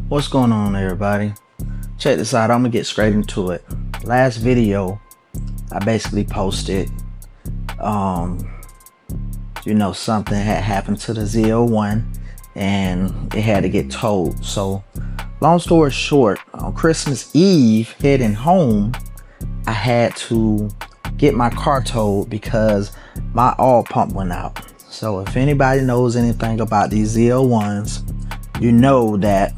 What's going on, everybody? Check this out. I'm gonna get straight into it. Last video I basically posted something had happened to the Z01 and it had to get towed. So long story short, on Christmas Eve heading home, I had to get my car towed because my oil pump went out. So if anybody knows anything about these Z01s, you know that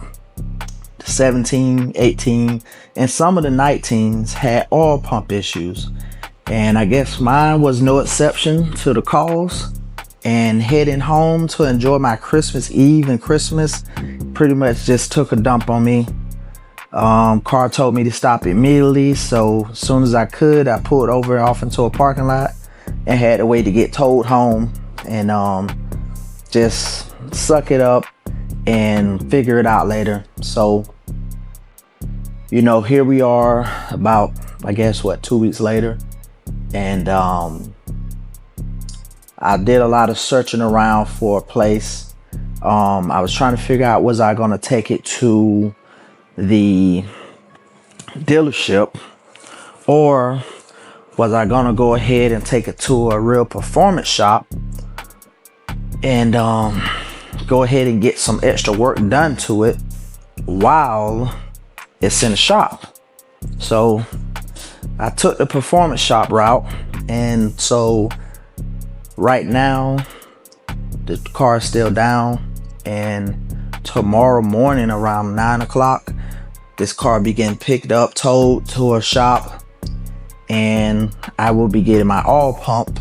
the 17, 18, and some of the 19s had oil pump issues. And I guess mine was no exception to the cause. And heading home to enjoy my Christmas Eve and Christmas pretty much just took a dump on me. Car told me to stop immediately, so as soon as I could, I pulled over off into a parking lot and had to wait to get towed home and just suck it up and figure it out later. So here we are about, I guess, 2 weeks later, and I did a lot of searching around for a place. I was trying to figure out, was I going to take it to the dealership, or was I going to go ahead and take it to a real performance shop and go ahead and get some extra work done to it while it's in the shop. So I took the performance shop route, and so right now the car is still down, and tomorrow morning around 9 o'clock this car be getting picked up, towed to a shop, and I will be getting my oil pump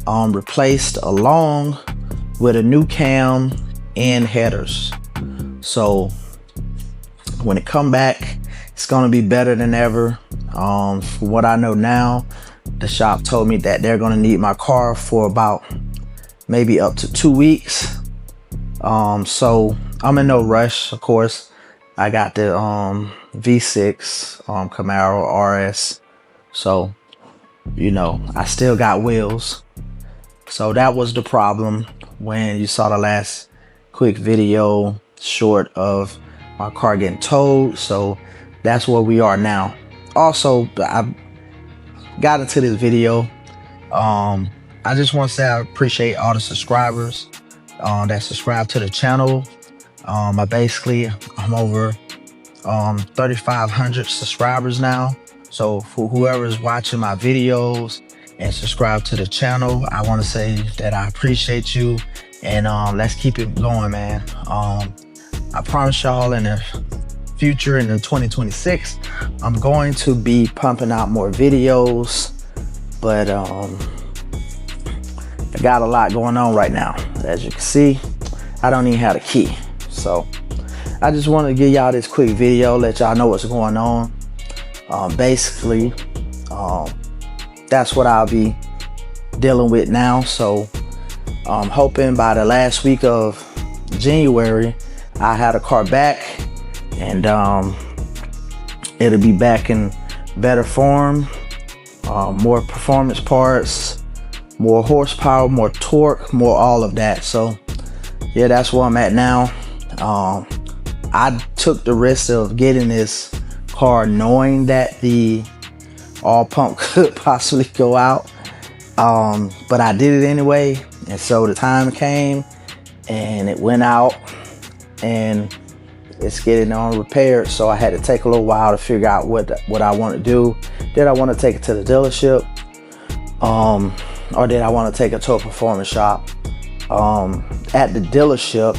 replaced along with a new cam and headers. So when it come back, it's gonna be better than ever. From what I know now, the shop told me that they're gonna need my car for about maybe up to 2 weeks. So I'm in no rush. Of course, I got the V6 Camaro RS, so I still got wheels. So that was the problem when you saw the last quick video short of my car getting towed. So that's where we are now. Also, I got into this video. I just want to say I appreciate all the subscribers that subscribe to the channel. I'm over 3,500 subscribers now. So for whoever's watching my videos and subscribe to the channel, I want to say that I appreciate you, and let's keep it going, man. I promise y'all in the future, in the 2026, I'm going to be pumping out more videos, but I got a lot going on right now. As you can see, I don't even have a key. So I just wanted to give y'all this quick video, let y'all know what's going on. Basically, that's what I'll be dealing with now. So I'm hoping by the last week of January, I had a car back, and it'll be back in better form, more performance parts, more horsepower, more torque, more all of that. So yeah, that's where I'm at now. I took the risk of getting this car knowing that the oil pump could possibly go out, but I did it anyway. And so the time came and it went out, and it's getting on repaired. So I had to take a little while to figure out what I want to do. Did I want to take it to the dealership, or did I want to take it to a performance shop? At the dealership,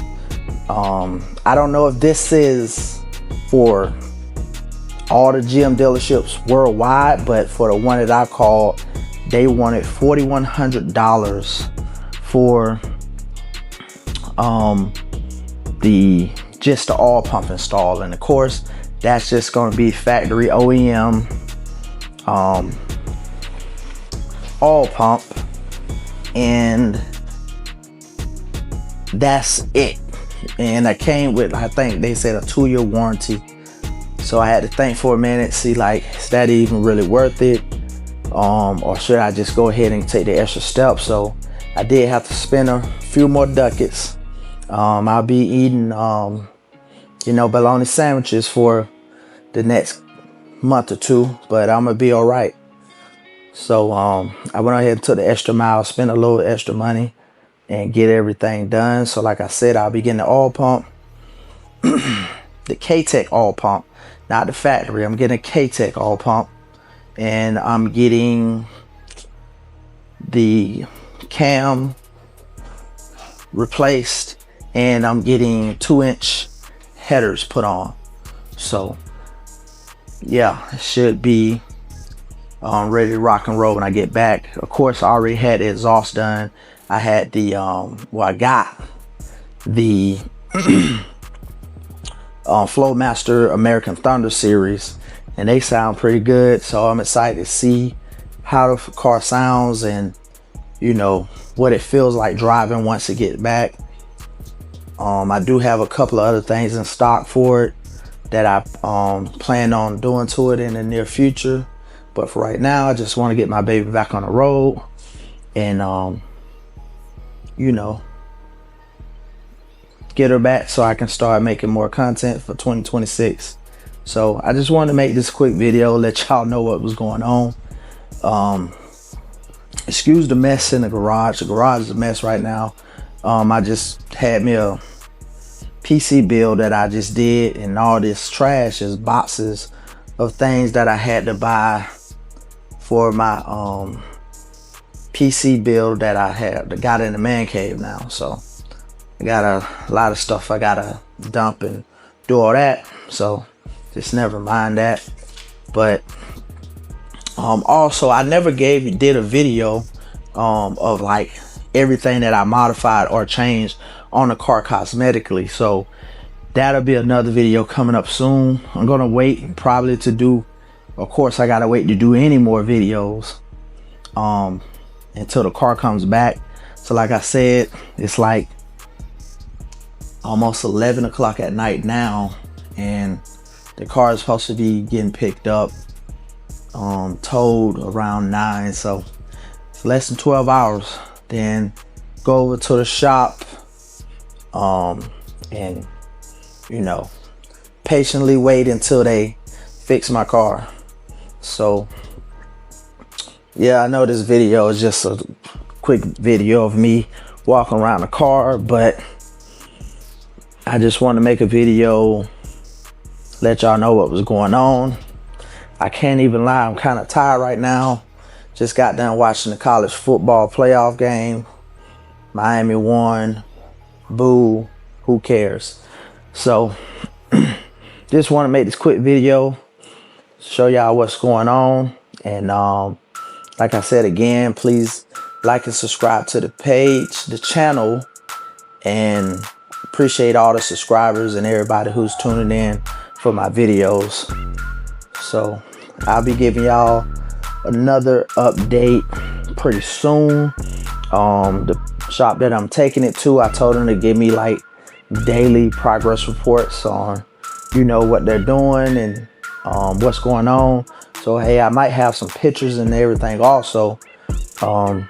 I don't know if this is for all the GM dealerships worldwide, but for the one that I called, they wanted $4,100 for just the oil pump install. And of course, that's just going to be factory OEM oil pump, and that's it. And I came with, I think they said, a 2-year warranty. So I had to think for a minute, see like, is that even really worth it? Or should I just go ahead and take the extra step? So I did have to spend a few more ducats. I'll be eating bologna sandwiches for the next month or two, but I'm gonna be all right. So I went ahead and took the extra mile, spent a little extra money, and get everything done. So like I said, I'll be getting the oil pump, the K-Tech oil pump, not the factory. I'm getting a K-Tech oil pump, and I'm getting the cam replaced, and I'm getting 2-inch headers put on. So yeah, it should be ready to rock and roll when I get back. Of course, I already had the exhaust done. I had the I got the Flowmaster American Thunder series, and they sound pretty good. So I'm excited to see how the car sounds and what it feels like driving once it gets back. I do have a couple of other things in stock for it that I plan on doing to it in the near future. But for right now, I just want to get my baby back on the road and, get her back so I can start making more content for 2026. So I just wanted to make this quick video, let y'all know what was going on. Excuse the mess in the garage. The garage is a mess right now. I just had me a PC build that I just did, and all this trash is boxes of things that I had to buy for my PC build that I got in the man cave now. So I got a lot of stuff I gotta dump and do all that. So just never mind that. But also, I never did a video of like everything that I modified or changed on the car cosmetically. So that'll be another video coming up soon. I'm gonna wait probably to do, of course I gotta wait to do any more videos until the car comes back. So like I said, it's like almost 11 o'clock at night now, and the car is supposed to be getting picked up, towed around 9. So it's less than 12 hours. Then go over to the shop and patiently wait until they fix my car. So yeah, I know this video is just a quick video of me walking around the car, but I just want to make a video, let y'all know what was going on. I can't even lie, I'm kind of tired right now. Just got done watching the college football playoff game. Miami won. Boo, who cares? So just want to make this quick video, show y'all what's going on. And like I said again, please like and subscribe to the page, the channel, and appreciate all the subscribers and everybody who's tuning in for my videos. So I'll be giving y'all another update pretty soon. The shop that I'm taking it to, I told them to give me like daily progress reports on what they're doing and what's going on. So hey, I might have some pictures and everything also of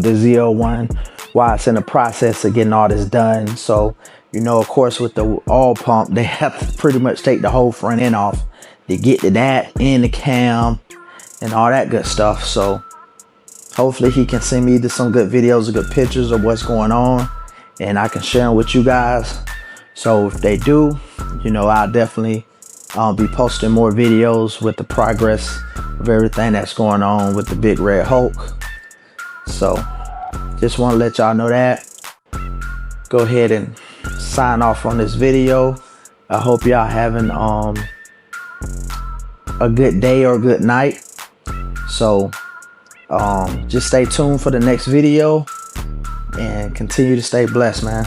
the Z01 while it's in the process of getting all this done. So of course, with the oil pump, they have to pretty much take the whole front end off to get to that and the cam and all that good stuff. So hopefully he can send me some good videos or good pictures of what's going on, and I can share them with you guys. So if they do, I'll definitely be posting more videos with the progress of everything that's going on with the Big Red Hulk. So just want to let y'all know that. Go ahead and sign off on this video. I hope y'all having a good day or a good night. So just stay tuned for the next video and continue to stay blessed, man.